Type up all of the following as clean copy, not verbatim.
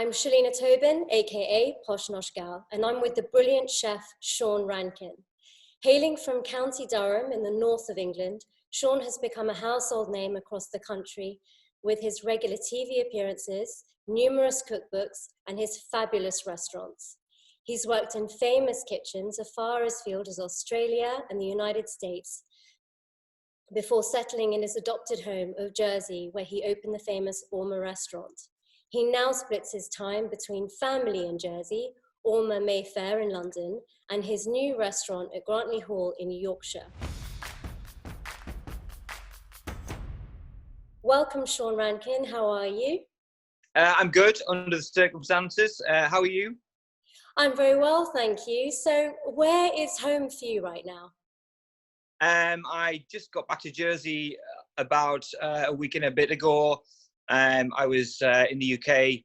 I'm Shalina Tobin, aka Posh Nosh Gal, and I'm with the brilliant chef Shaun Rankin. Hailing from County Durham in the north of England, Shaun has become a household name across the country with his regular TV appearances, numerous cookbooks, and his fabulous restaurants. He's worked in famous kitchens as far afield as Australia and the United States before settling in his adopted home of Jersey, where he opened the famous Orma restaurant. He now splits his time between family in Jersey, Orma Mayfair in London, and his new restaurant at Grantley Hall in Yorkshire. Welcome, Shaun Rankin. How are you? I'm good under the circumstances. How are you? I'm very well, thank you. So where is home for you right now? I just got back to Jersey about a week and a bit ago. I was in the UK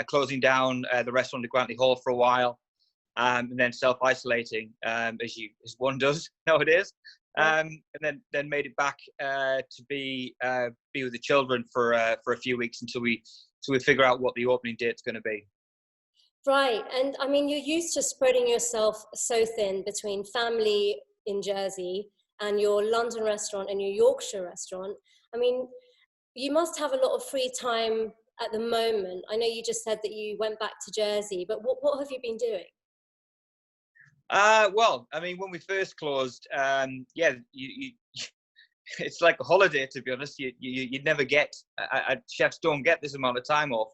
closing down the restaurant at Grantley Hall for a while, and then self-isolating as one does nowadays. And then made it back to be with the children for a few weeks until we figure out what the opening date's going to be. Right, and I mean, you're used to spreading yourself so thin between family in Jersey and your London restaurant and your Yorkshire restaurant. I mean, you must have a lot of free time at the moment. I know you just said that you went back to Jersey, but what have you been doing? Well, I mean, when we first closed, it's like a holiday, to be honest. You'd never get, chefs don't get this amount of time off.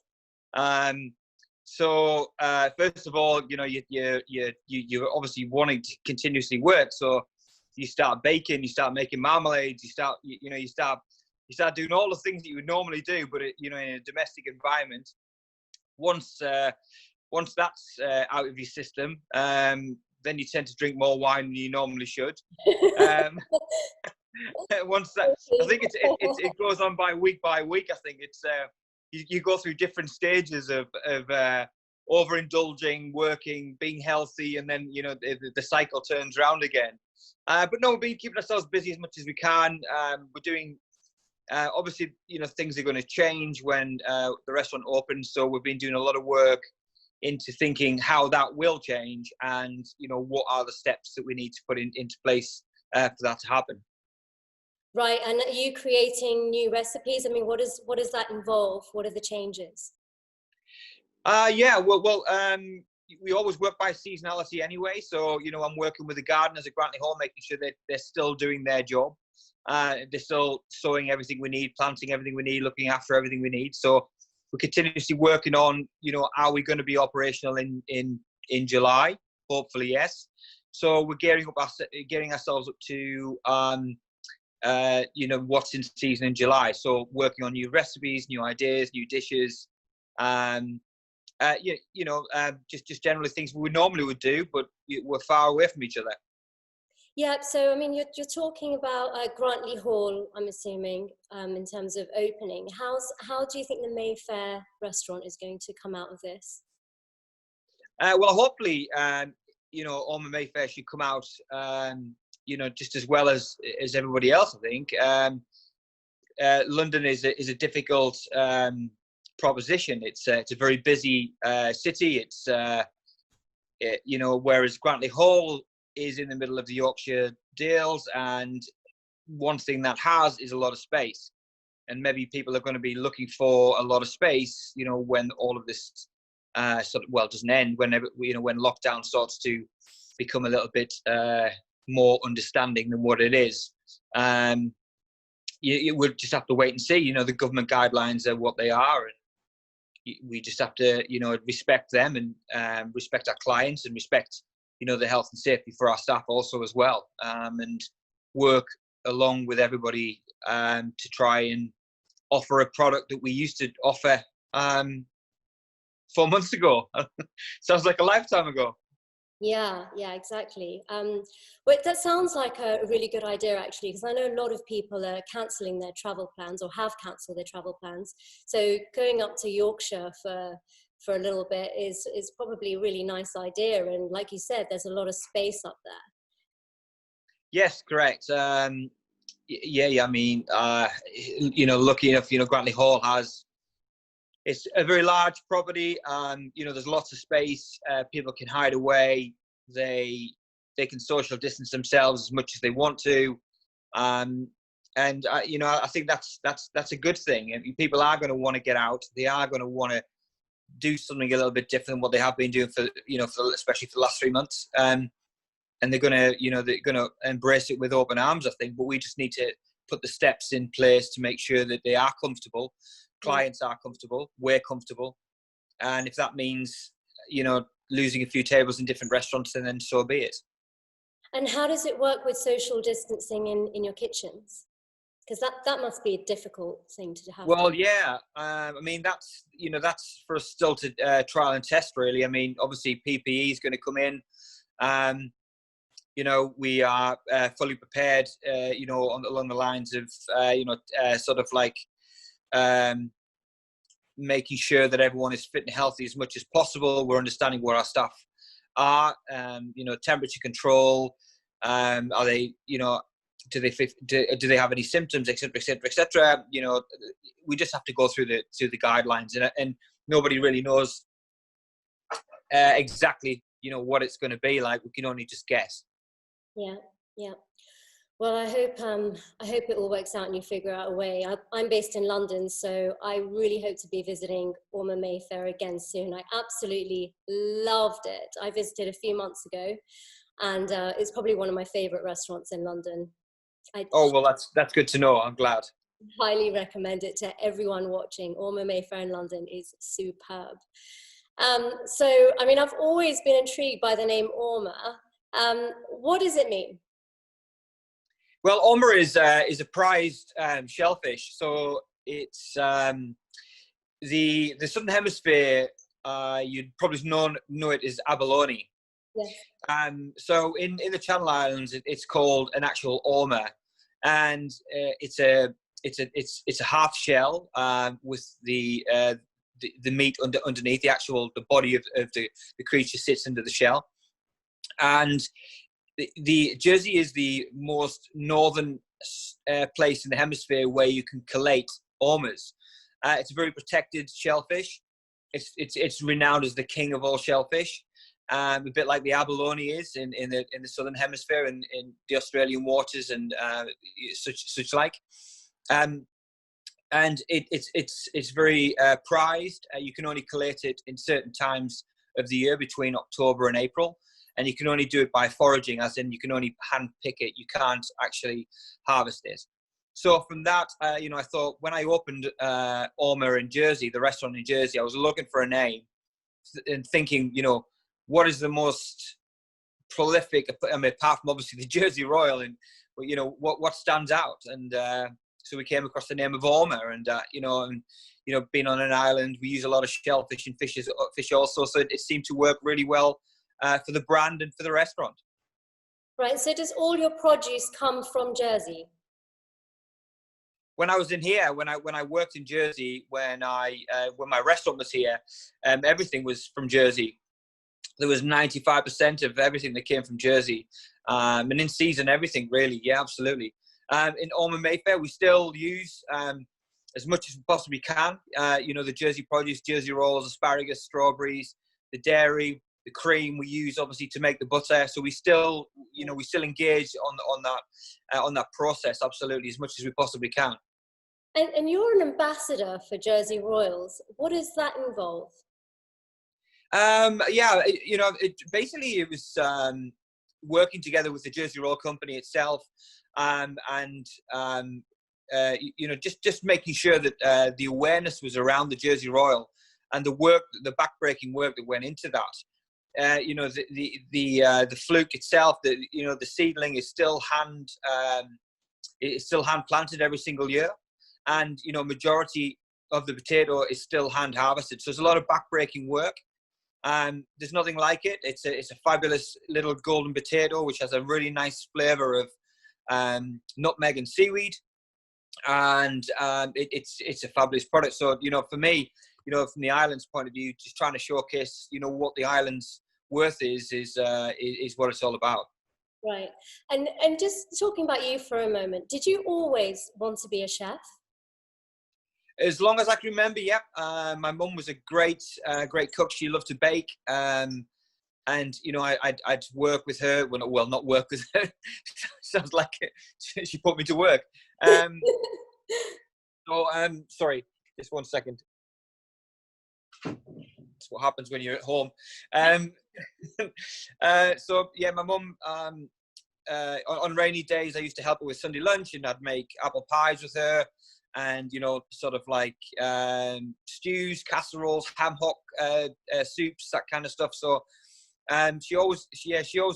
So first of all, you're obviously wanting to continuously work. So you start baking, you start making marmalades, you start doing all the things that you would normally do, but in a domestic environment. Once that's out of your system, then you tend to drink more wine than you normally should. Once that, I think it goes on by week. I think it's you go through different stages of overindulging, working, being healthy, and then the cycle turns around again. But no, we've been keeping ourselves busy as much as we can. We're doing obviously things are going to change when the restaurant opens, so we've been doing a lot of work into thinking how that will change and what are the steps that we need to put into place for that to happen. Right, and are you creating new recipes? I mean, what does that involve? What are the changes? We always work by seasonality anyway. So I'm working with the gardeners at Grantley Hall, making sure that they're still doing their job. They're still sowing everything we need, planting everything we need, looking after everything we need. So we're continuously working on, are we going to be operational in July? Hopefully, yes. So we're getting ourselves up to what's in season in July. So working on new recipes, new ideas, new dishes, just generally things we normally would do, but we're far away from each other. Yeah, so I mean, you're talking about Grantley Hall, I'm assuming, in terms of opening. How do you think the Mayfair restaurant is going to come out of this? Well, hopefully, Orma Mayfair should come out, just as well as everybody else. I think London is a difficult proposition. It's a very busy city. It's whereas Grantley Hall is in the middle of the Yorkshire Dales, and one thing that has is a lot of space, and maybe people are going to be looking for a lot of space when all of this doesn't end, when lockdown starts to become a little bit more understanding than what it is. We'll just have to wait and see. The government guidelines are what they are, and we just have to respect them and respect our clients and respect the health and safety for our staff also as well, and work along with everybody to try and offer a product that we used to offer 4 months ago. Sounds like a lifetime ago. Yeah, exactly. But that sounds like a really good idea, actually, because I know a lot of people are cancelling their travel plans or have cancelled their travel plans. So going up to Yorkshire for a little bit is probably a really nice idea. And like you said, there's a lot of space up there. Yes, correct. I mean, lucky enough, Grantley Hall has It's a very large property. You know, there's lots of space. People can hide away. They can social distance themselves as much as they want to. You know, I think that's a good thing. And people are going to want to get out. They are going to want to do something a little bit different than what they have been doing for, you know, especially for the last 3 months. And they're going to embrace it with open arms, I think. But we just need to put the steps in place to make sure that they are comfortable, clients are comfortable, we're comfortable. And if that means, you know, losing a few tables in different restaurants, then so be it. And how does it work with social distancing in your kitchens? Because that must be a difficult thing to have. Well, yeah. I mean, that's for us still to trial and test, really. I mean, obviously PPE is going to come in. You know, we are fully prepared, you know, along the lines of, sort of like making sure that everyone is fit and healthy as much as possible. We're understanding where our staff are, you know, temperature control. Are they, you know, do they have any symptoms, et cetera, et cetera, et cetera? You know, we just have to go through the guidelines, and nobody really knows exactly, you know, what it's going to be like. We can only just guess. Yeah, yeah. Well, I hope it all works out and you figure out a way. I'm based in London, so I really hope to be visiting Ormer Mayfair again soon. I absolutely loved it. I visited a few months ago, and it's probably one of my favourite restaurants in London. Oh, well, that's good to know. I'm glad. Highly recommend it to everyone watching. Ormer Mayfair in London is superb. So, I mean, I've always been intrigued by the name Ormer. What does it mean? Well, Ormer is a prized shellfish. So it's the Southern Hemisphere. You'd probably know it as abalone. Yes. So in the Channel Islands, it's called an actual Ormer, and it's a half shell with the meat underneath. The body of the creature sits under the shell, and the Jersey is the most northern place in the hemisphere where you can collate Ormers. It's a very protected shellfish. It's renowned as the king of all shellfish. A bit like the abalone is in the southern hemisphere and in the Australian waters and such like. And it's very prized. You can only collate it in certain times of the year between October and April, and you can only do it by foraging, as in you can only hand pick it. You can't actually harvest it. So from that, you know, I thought when I opened Ormer in Jersey, the restaurant in Jersey, I was looking for a name and thinking, you know, what is the most prolific, I mean, apart from obviously the Jersey Royal, and you know what stands out, and so we came across the name of Ormer, and you know, being on an island, we use a lot of shellfish and fish also, so it seemed to work really well for the brand and for the restaurant. Right. So does all your produce come from Jersey? When I was in here, when I worked in Jersey, when my restaurant was here, everything was from Jersey. There was 95% of everything that came from Jersey, and in season everything really. Yeah, absolutely. In Ormer Mayfair, we still use as much as we possibly can. You know, the Jersey produce, Jersey rolls, asparagus, strawberries, the dairy, the cream we use obviously to make the butter. So we still engage on that process absolutely as much as we possibly can. And you're an ambassador for Jersey Royals. What does that involve? Yeah, you know, it was working together with the Jersey Royal Company itself, and you know, just making sure that the awareness was around the Jersey Royal and the backbreaking work that went into that. You know, the fluke itself, you know, the seedling is still hand planted every single year, and you know, majority of the potato is still hand harvested. So there's a lot of backbreaking work. There's nothing like it. It's a fabulous little golden potato which has a really nice flavour of nutmeg and seaweed, and it's a fabulous product. So you know, for me, you know, from the island's point of view, just trying to showcase, you know, what the island's worth is what it's all about. Right. And just talking about you for a moment, did you always want to be a chef? As long as I can remember, yeah. My mum was a great cook. She loved to bake. And, you know, I'd work with her. Well, not work with her. Sounds like she put me to work. Sorry, just 1 second. That's what happens when you're at home. So, yeah, my mum, on rainy days, I used to help her with Sunday lunch, and I'd make apple pies with her. And, you know, sort of like stews, casseroles, ham hock soups, that kind of stuff. So she always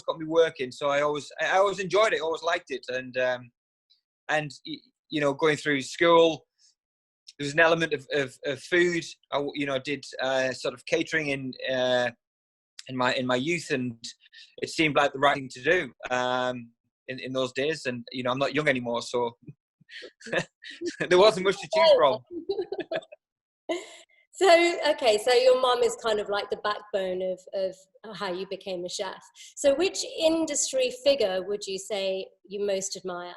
got me working. So I always enjoyed it, always liked it. And you know, going through school, there was an element of food. I, you know, did sort of catering in my youth, and it seemed like the right thing to do in those days. And, you know, I'm not young anymore, so there wasn't much to choose from. So, okay, so your mum is kind of like the backbone of how you became a chef. So which industry figure would you say you most admire?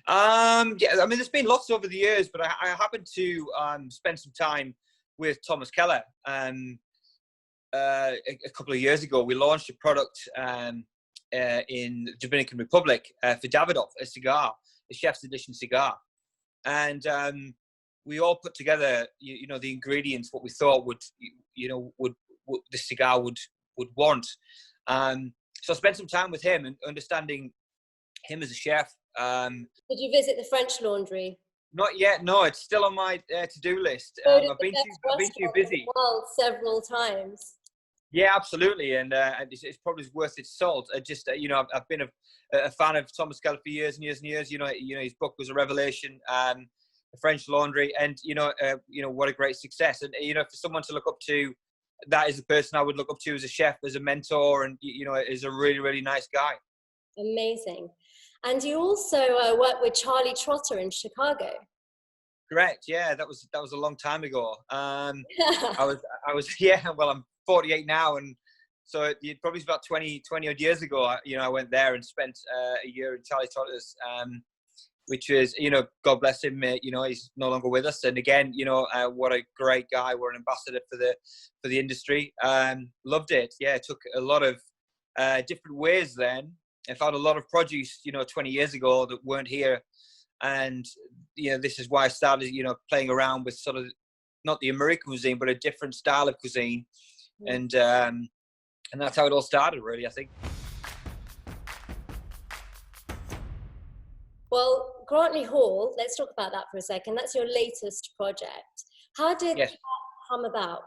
Yeah, I mean, there's been lots over the years, but I happened to spend some time with Thomas Keller. A couple of years ago, we launched a product in the Dominican Republic for Davidoff, a cigar, a chef's edition cigar. And we all put together, you know, the ingredients, what we thought would the cigar would want. So I spent some time with him and understanding him as a chef. Did you visit the French Laundry? Not yet. No, it's still on my to-do list. I've been too busy. Well, several times. Yeah, absolutely, and it's probably worth its salt. You know, I've been a fan of Thomas Keller for years and years and years. You know, his book was a revelation. The French Laundry, and you know, what a great success. And you know, for someone to look up to, that is the person I would look up to as a chef, as a mentor, and you know, is a really, really nice guy. Amazing. And you also worked with Charlie Trotter in Chicago. Correct. Yeah, that was a long time ago. I was yeah. Well, I'm 48 now, and so it probably was about 20 odd years ago. I went there and spent a year in Charlie Trotter's, which was, you know, God bless him. You know, he's no longer with us. And again, you know, what a great guy. We're an ambassador for the industry. Loved it. Yeah, it took a lot of different ways then. I found a lot of produce, you know, 20 years ago that weren't here. And, you know, this is why I started, you know, playing around with sort of not the American cuisine, but a different style of cuisine. And that's how it all started, really, I think. Well, Grantley Hall, let's talk about that for a second. That's your latest project. How did that come about?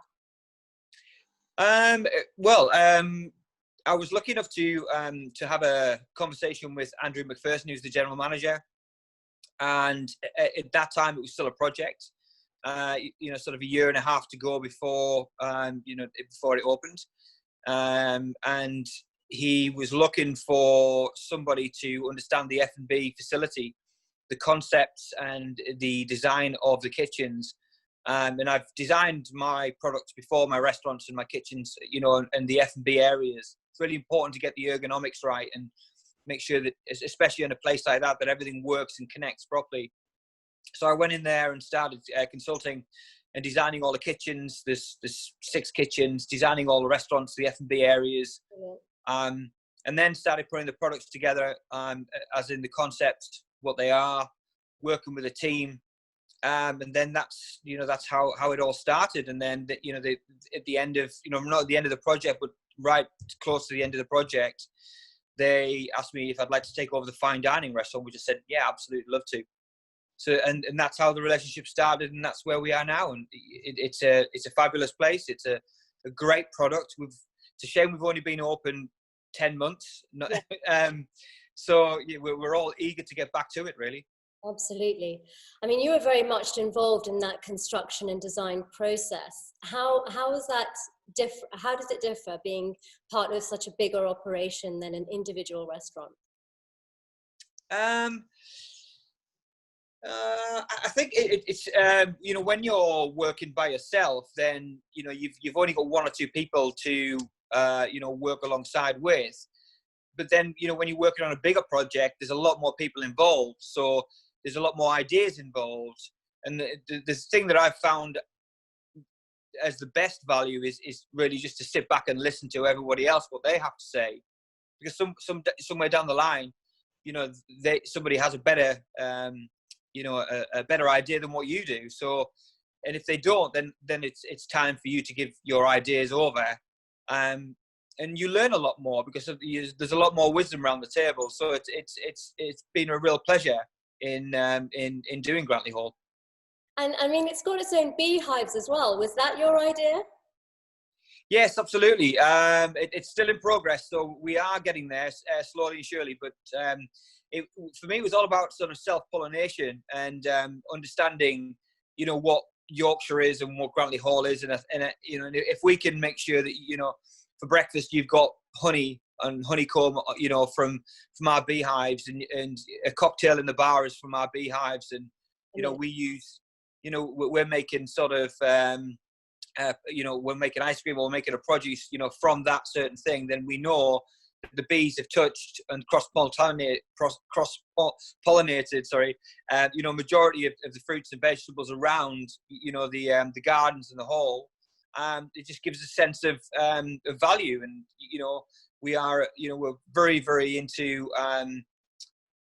I was lucky enough to have a conversation with Andrew McPherson, who's the general manager. And at that time, it was still a project. You know, sort of a year and a half to go before before it opened. And he was looking for somebody to understand the F&B facility, the concepts and the design of the kitchens. And I've designed my products before, my restaurants and my kitchens, you know, and the F&B areas. It's really important to get the ergonomics right and make sure that, especially in a place like that, that everything works and connects properly. So I went in there and started consulting and designing all the kitchens. There's 6 kitchens, designing all the restaurants, the F&B areas, and then started putting the products together, as in the concepts, what they are, working with a team, and then that's how it all started. And then at the end of, not at the end of the project, but right close to the end of the project, they asked me if I'd like to take over the fine dining restaurant, which I said, yeah, absolutely, love to. So, and that's how the relationship started, and that's where we are now. And it's a fabulous place. It's a great product. It's a shame we've only been open 10 months. Yeah. So we're all eager to get back to it, really. Absolutely. I mean, you were very much involved in that construction and design process. How is that different? How does it differ being part of such a bigger operation than an individual restaurant? I think it's when you're working by yourself, then you've only got 1 or 2 people to work alongside with. But then when you're working on a bigger project, there's a lot more people involved, so there's a lot more ideas involved. And the thing that I've found as the best value is really just to sit back and listen to everybody else, what they have to say, because somewhere down the line, you know, somebody has a better, you know, a better idea than what you do. So, and if they don't, then it's time for you to give your ideas over, and you learn a lot more because there's a lot more wisdom around the table. So it's been a real pleasure in doing Grantley Hall. And I mean, it's got its own beehives as well. Was that your idea? Yes, absolutely. It's still in progress, so we are getting there slowly and surely. But for me, it was all about sort of self-pollination and understanding, you know, what Yorkshire is and what Grantley Hall is, and you know, if we can make sure that, you know, for breakfast you've got honey and honeycomb, you know, from our beehives, and a cocktail in the bar is from our beehives, and you know, we use, you know, we're making sort of you know, we're making ice cream or we're making a produce, you know, from that certain thing, then we know that the bees have touched and cross-pollinated, you know, majority of the fruits and vegetables around, you know, the gardens and the hall. It just gives a sense of value, and you know, we're very, very into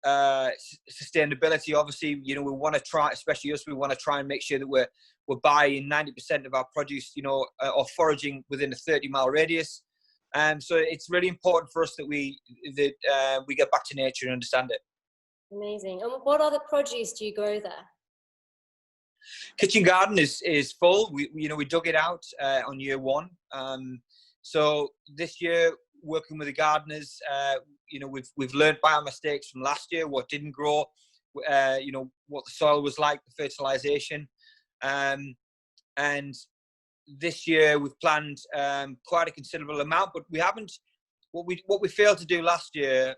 sustainability. Obviously, you know, we want to try, especially us, we want to try and make sure that we're buying 90% of our produce, you know, or foraging within a 30-mile radius. So it's really important for us that we get back to nature and understand it. Amazing. And what other produce do you grow there? Kitchen garden is full. We dug it out on year one. So this year, working with the gardeners, you know, we've learned by our mistakes from last year, what didn't grow, you know, what the soil was like, the fertilization. And this year we've planned quite a considerable amount, but we haven't. What we failed to do last year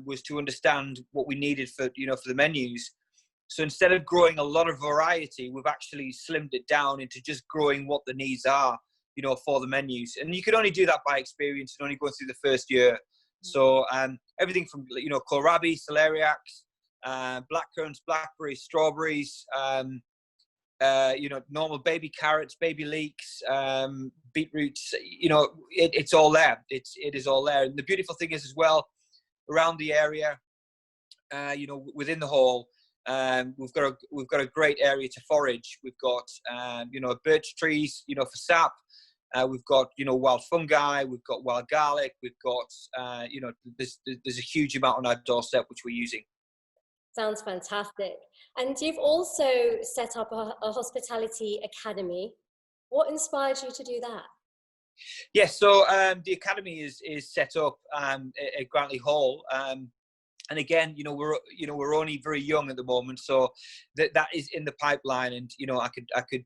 was to understand what we needed for the menus. So instead of growing a lot of variety, we've actually slimmed it down into just growing what the needs are, you know, for the menus. And you can only do that by experience and only going through the first year. So everything from, you know, kohlrabi, celeriacs, blackcurrants, blackberries, strawberries, you know, normal baby carrots, baby leeks, beetroots, you know, it's all there. It is all there. And the beautiful thing is as well, around the area, you know, within the hall, we've got a great area to forage. We've got, you know, birch trees, you know, for sap. We've got, you know, wild fungi. We've got wild garlic. We've got, you know, there's a huge amount on our doorstep which we're using. Sounds fantastic. And you've also set up a hospitality academy. What inspired you to do that? Yes, so the academy is set up at Grantley Hall. And again, you know, we're only very young at the moment, so that is in the pipeline. And you know, I could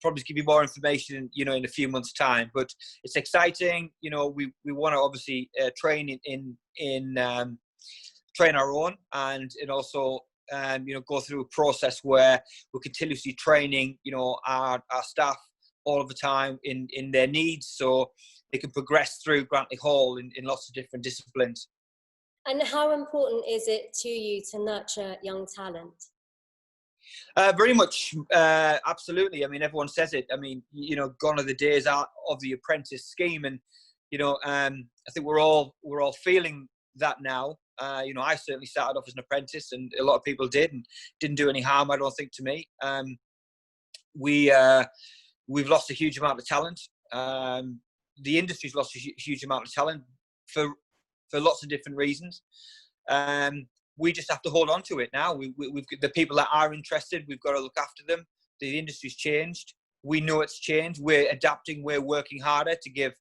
probably give you more information, you know, in a few months' time. But it's exciting. You know, we want to obviously train train our own, and also you know, go through a process where we're continuously training, you know, our staff all of the time in their needs, so they can progress through Grantley Hall in lots of different disciplines. And how important is it to you to nurture young talent? Very much, absolutely. I mean, everyone says it. I mean, you know, gone are the days of the apprentice scheme, and you know, I think we're all feeling that now. You know, I certainly started off as an apprentice, and a lot of people did, and didn't do any harm, I don't think, to me. We've lost a huge amount of talent. The industry's lost a huge amount of talent for lots of different reasons. We just have to hold on to it now. We've got the people that are interested. We've got to look after them. The industry's changed. We know it's changed. We're adapting. We're working harder to give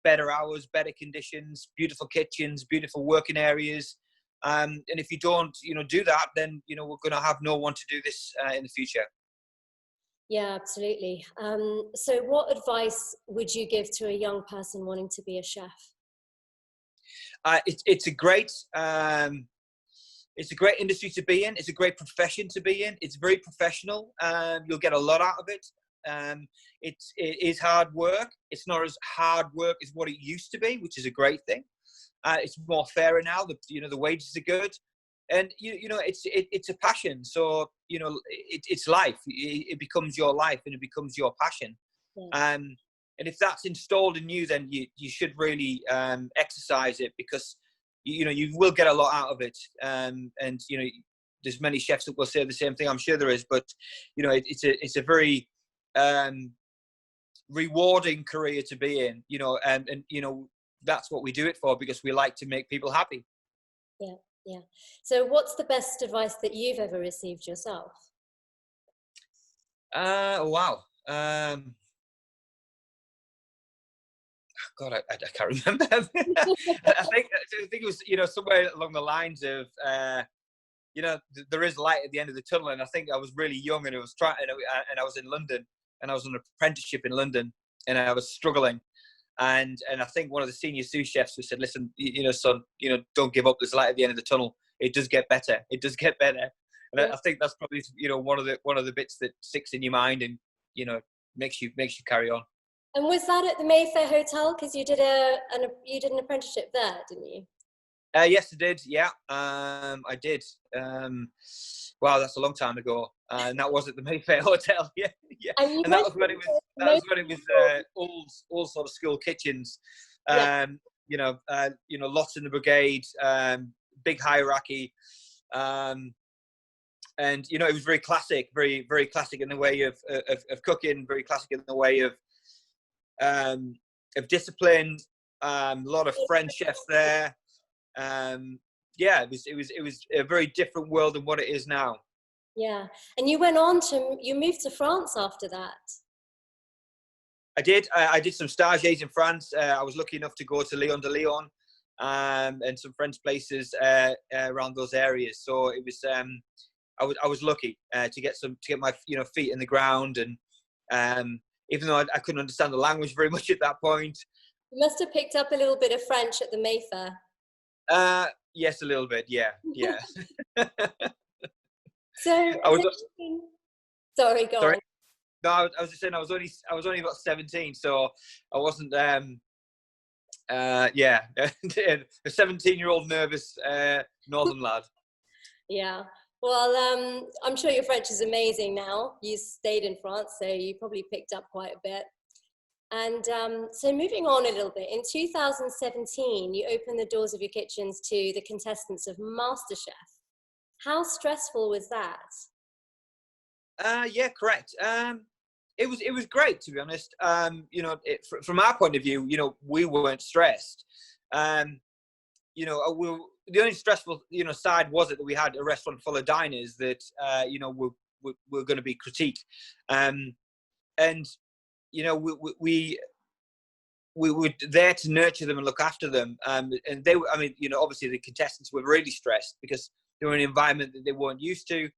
better hours, better conditions, beautiful kitchens, beautiful working areas. And if you don't, you know, do that, then, you know, we're going to have no one to do this in the future. Yeah, absolutely. So what advice would you give to a young person wanting to be a chef? It's a great industry to be in. It's a great profession to be in. It's very professional. You'll get a lot out of it. It is hard work. It's not as hard work as what it used to be, which is a great thing. It's more fairer now. The wages are good. And you know, it's a passion. So you know, it's life. It becomes your life, and it becomes your passion. Yeah. And if that's installed in you, then you should really exercise it, because you know you will get a lot out of it. And you know, there's many chefs that will say the same thing. I'm sure there is, but you know, it's a very rewarding career to be in. You know, and you know, that's what we do it for, because we like to make people happy. Yeah, yeah. So what's the best advice that you've ever received yourself? Wow. God, I can't remember. I think it was, you know, somewhere along the lines of, you know, there is light at the end of the tunnel. And I think I was really young, and I was and I was in London, and I was on an apprenticeship in London, and I was struggling. And I think one of the senior sous chefs said, "Listen, you know, son, you know, don't give up. There's light at the end of the tunnel. It does get better. It does get better." And Yeah. I think that's probably, you know, one of the bits that sticks in your mind, and you know, makes you carry on. And was that at the Mayfair Hotel? Because you did you did an apprenticeship there, didn't you? Yes, I did. Yeah, I did. Wow, that's a long time ago. And that was at the Mayfair Hotel. Yeah, yeah. And you And that went was when it was. to That was most when it was all sort of school kitchens. yeah, You know, lots in the brigade. Big hierarchy. And you know, it was very classic, very classic in the way of cooking. Very classic in the way of discipline. A lot of French chefs there. Yeah, it was a very different world than what it is now. yeah. And you went on to you moved to France after that. I did. I did some stages in France. I was lucky enough to go to Lyon de Lyon, and some French places around those areas. So it was. I was lucky to get my feet in the ground, and even though I couldn't understand the language very much at that point. You must have picked up a little bit of French at the Mayfair. Yes, a little bit. Yeah, yeah. So, I was sorry, go sorry. on. No, I was just saying I was only about 17, so I wasn't. Yeah, a 17-year-old nervous northern lad. Yeah. Well, I'm sure your French is amazing now. You stayed in France, so you probably picked up quite a bit. And so moving on a little bit, in 2017, you opened the doors of your kitchens to the contestants of MasterChef. How stressful was that? Yeah, correct. It was great, to be honest. You know, from our point of view, you know, we weren't stressed. You know, the only stressful, you know, side was it that we had a restaurant full of diners that you know were going to be critiqued, and you know we were there to nurture them and look after them. And they were, I mean, you know, obviously the contestants were really stressed because they were in an environment that they weren't used to.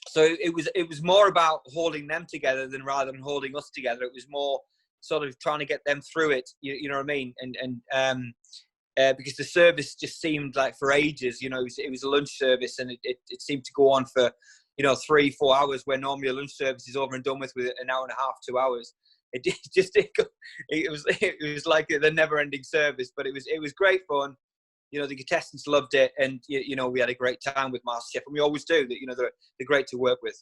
So it was more about holding them together rather than holding us together. It was more sort of trying to get them through it. You know what I mean? And because the service just seemed like for ages. You know, it was a lunch service, and it seemed to go on for, you know, 3-4 hours, where normally a lunch service is over and done with an hour and a half, 2 hours. It was like the never-ending service, but it was great fun. You know, the contestants loved it, and you know, we had a great time with MasterChef, and we always do. That, you know, they're great to work with.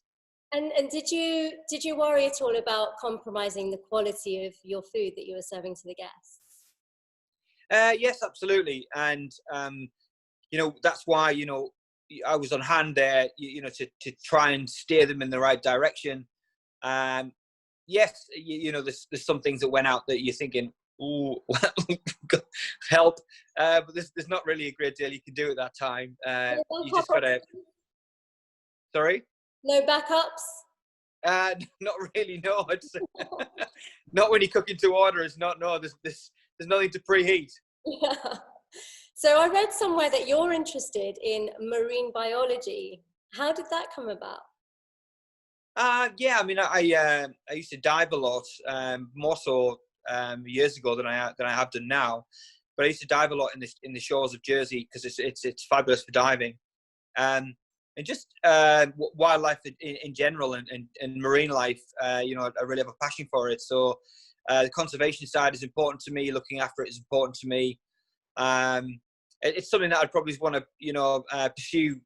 And did you worry at all about compromising the quality of your food that you were serving to the guests? Yes, absolutely, and you know, that's why, you know, I was on hand there, you know, to try and steer them in the right direction. Yes, you know, there's some things that went out that you're thinking, ooh, help, but there's not really a great deal you can do at that time. You just gotta. Sorry. No backups. Not really. No, it's not when you're cooking to order. It's not. No, there's nothing to preheat. Yeah. So I read somewhere that you're interested in marine biology. How did that come about? Yeah, I mean, I used to dive a lot, more so years ago than I have done now. But I used to dive a lot in the shores of Jersey because it's fabulous for diving, and just wildlife in general, and marine life. You know, I really have a passion for it. So the conservation side is important to me. Looking after it is important to me. it's something that I'd probably want to, pursue,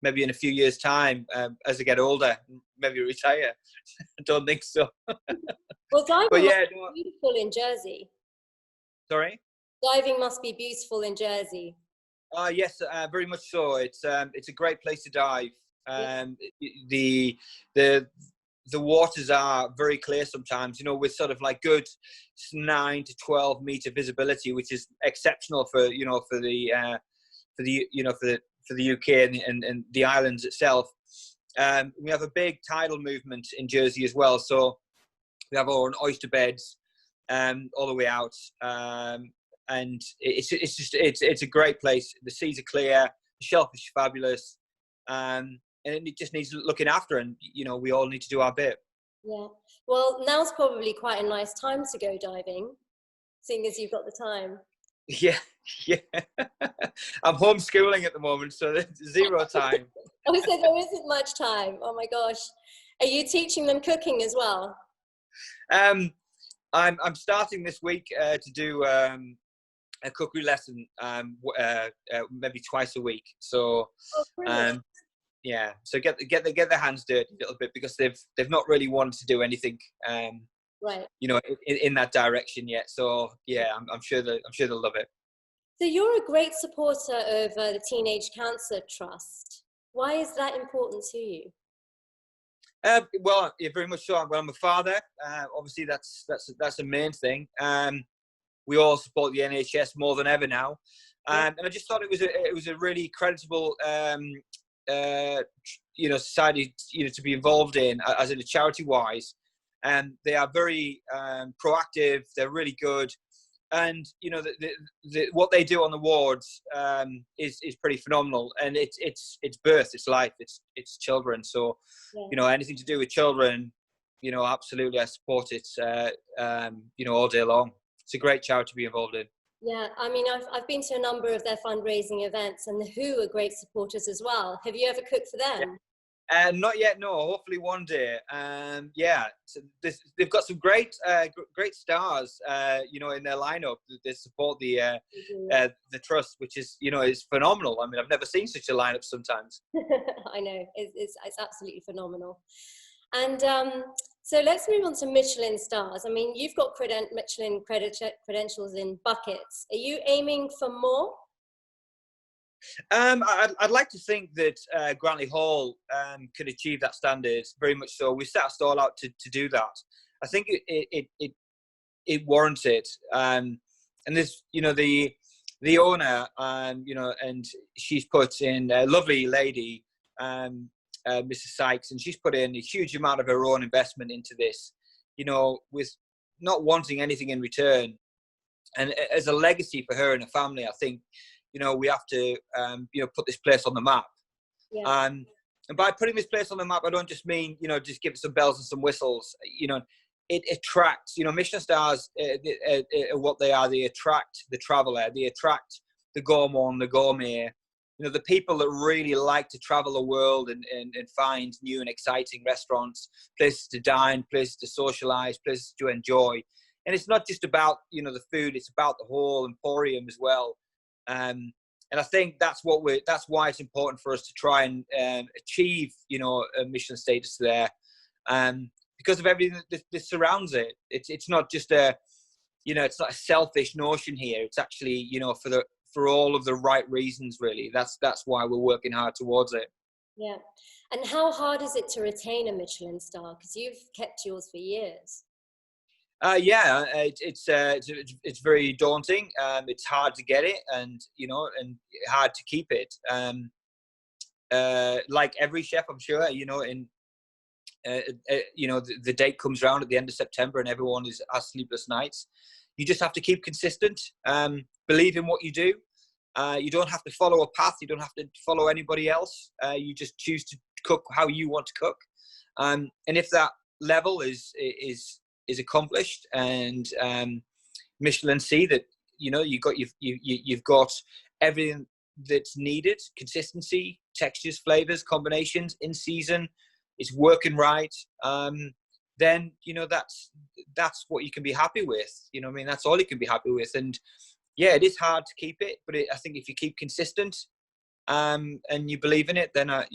maybe in a few years' time, as I get older, maybe retire. I don't think so. Well, diving But yeah, must be beautiful in Jersey. sorry. Diving must be beautiful in Jersey. Yes, very much so. It's a great place to dive. Yeah. The the the waters are very clear sometimes, with sort of like good 9 to 12 meter visibility, which is exceptional for the UK and the islands itself. We have a big tidal movement in Jersey as well, so we have our own oyster beds all the way out, and it's a great place. The seas are clear, the shellfish are fabulous, and it just needs looking after, and we all need to do our bit. Yeah. Well, now's probably quite a nice time to go diving, seeing as you've got the time. Yeah, yeah. I'm homeschooling at the moment, so there's zero time. Oh, so there isn't much time. Oh my gosh. Are you teaching them cooking as well? I'm starting this week to do a cookery lesson, maybe twice a week. So, yeah. So get their hands dirty a little bit, because they've not really wanted to do anything, right, in that direction yet. So yeah, I'm sure they'll love it. So you're a great supporter of the Teenage Cancer Trust. Why is that important to you? Well, yeah, very much so. Well, I'm a father. Obviously, that's the main thing. We all support the NHS more than ever now, and I just thought it was a really creditable, society, to be involved in, as in a charity wise. And they are very proactive. They're really good, and what they do on the wards is pretty phenomenal. And it's birth, it's life, it's children. So anything to do with children, absolutely, I support it. All day long. It's a great charity to be involved in. Yeah, I mean, I've been to a number of their fundraising events, and the Who are great supporters as well. Have you ever cooked for them? Yeah. Not yet, no. Hopefully one day. So they've got some great stars, in their lineup. They support the trust, which is is phenomenal. I mean, I've never seen such a lineup sometimes. I know, it's absolutely phenomenal. And so let's move on to Michelin stars. I mean, you've got Michelin credentials in buckets. Are you aiming for more? I'd like to think that Grantley Hall could achieve that standard, very much so. We set our stall out to do that. I think it warrants it. And this, the owner, and she's put in a lovely lady, Mrs. Sykes, and she's put in a huge amount of her own investment into this, with not wanting anything in return. And as a legacy for her and her family, I think, we have to, put this place on the map. Yeah. And by putting this place on the map, I don't just mean, just give it some bells and some whistles. It attracts, Michelin stars are what they are. They attract the traveller. They attract the gourmand, the gourmet. The people that really like to travel the world and find new and exciting restaurants, places to dine, places to socialise, places to enjoy. And it's not just about, the food. It's about the whole emporium as well. And I think that's why it's important for us to try and achieve, a Michelin status there, because of everything that surrounds it. It's not just it's not a selfish notion here. It's actually, for all of the right reasons, really. That's why we're working hard towards it. Yeah. And how hard is it to retain a Michelin star? Because you've kept yours for years. It's very daunting. It's hard to get it, and hard to keep it. Like every chef, I'm sure, the date comes around at the end of September, and everyone has sleepless nights. You just have to keep consistent. Believe in what you do. You don't have to follow a path. You don't have to follow anybody else. You just choose to cook how you want to cook. And if that level is accomplished, and Michelin see that you've got everything that's needed: consistency, textures, flavors, combinations, in season, it's working right, then that's what you can be happy with. That's all you can be happy with. And yeah, it is hard to keep it, but I think if you keep consistent, and you believe in it, then I'm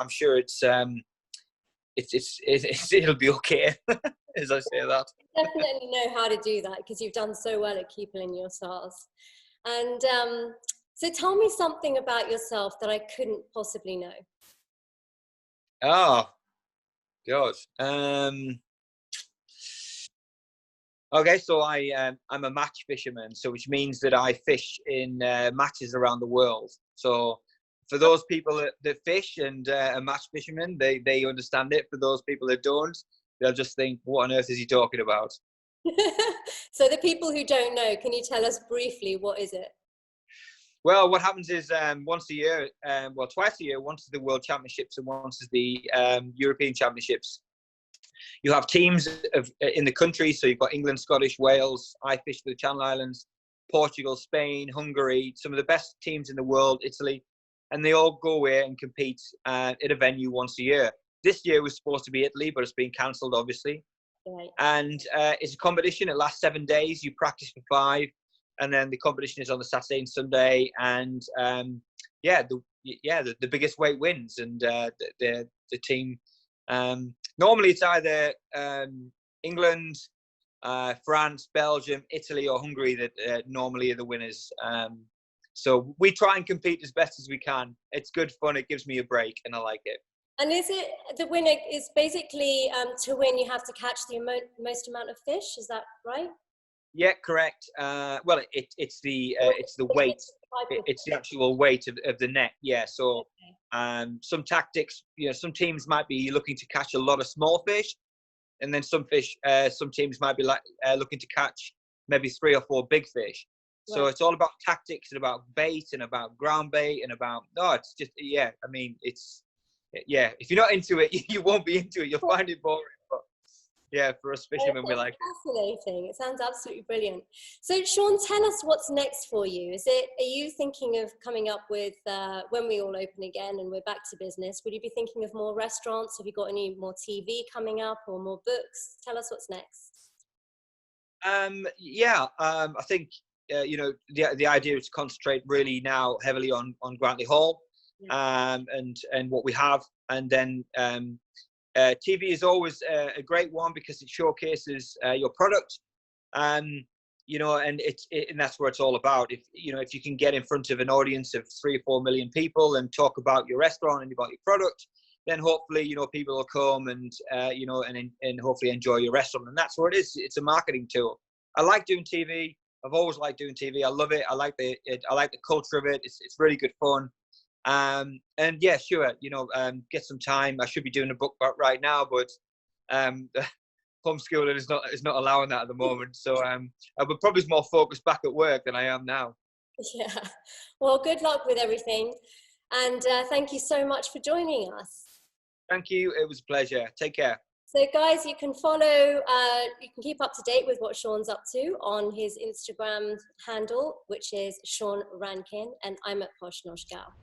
sure it'll be okay. As I say that. Definitely know how to do that because you've done so well at keeping your stars. And so tell me something about yourself that I couldn't possibly know. Oh God. Okay, so I'm a match fisherman, so which means that I fish in matches around the world. So for those people that fish and are match fishermen, they understand it. For those people that don't, they'll just think, "What on earth is he talking about?" So the people who don't know, can you tell us briefly what is it? Well, what happens is once a year, well, twice a year, once is the World Championships and once is the European Championships. You have teams in the country, so you've got England, Scottish, Wales. I fish for the Channel Islands, Portugal, Spain, Hungary, some of the best teams in the world, Italy, and they all go away and compete at a venue once a year. This year was supposed to be Italy, but it's been cancelled, obviously. Right. And it's a competition. It lasts 7 days. You practice for 5, and then the competition is on the Saturday and Sunday. And the biggest weight wins, and the team. Normally, it's either England, France, Belgium, Italy, or Hungary that normally are the winners. So we try and compete as best as we can. It's good fun. It gives me a break, and I like it. And is it the winner is basically to win you have to catch the most amount of fish? Is that right? Yeah, correct. Well, it's the weight. It's the actual weight of the net. Yeah. So some tactics. Some teams might be looking to catch a lot of small fish, and then some teams might be looking to catch maybe 3 or 4 big fish. So it's all about tactics and about bait and about ground bait and about it's just I mean if you're not into it, you won't be into it. You'll find it boring. But yeah, for us fishermen, we like it. Fascinating. It sounds absolutely brilliant. So Shaun, tell us what's next for you. Are you thinking of coming up with, when we all open again and we're back to business, would you be thinking of more restaurants? Have you got any more TV coming up or more books? Tell us what's next. I think, the idea is to concentrate really now heavily on Grantley Hall, and what we have. And then TV is always a great one because it showcases your product, and that's what it's all about. If you can get in front of an audience of 3 or 4 million people and talk about your restaurant and about your product, then hopefully people will come and and hopefully enjoy your restaurant. And that's what it is. It's a marketing tool. I like doing TV. I've always liked doing TV. I love it. I like the culture of it. It's really good fun. And yeah, sure, get some time. I should be doing a book right now, but homeschooling is not allowing that at the moment. So I would probably more focused back at work than I am now. Yeah. Well, good luck with everything. And thank you so much for joining us. Thank you. It was a pleasure. Take care. So guys, you can follow, you can keep up to date with what Shaun's up to on his Instagram handle, which is Shaun Rankin, and I'm at Posh Nosh Gal.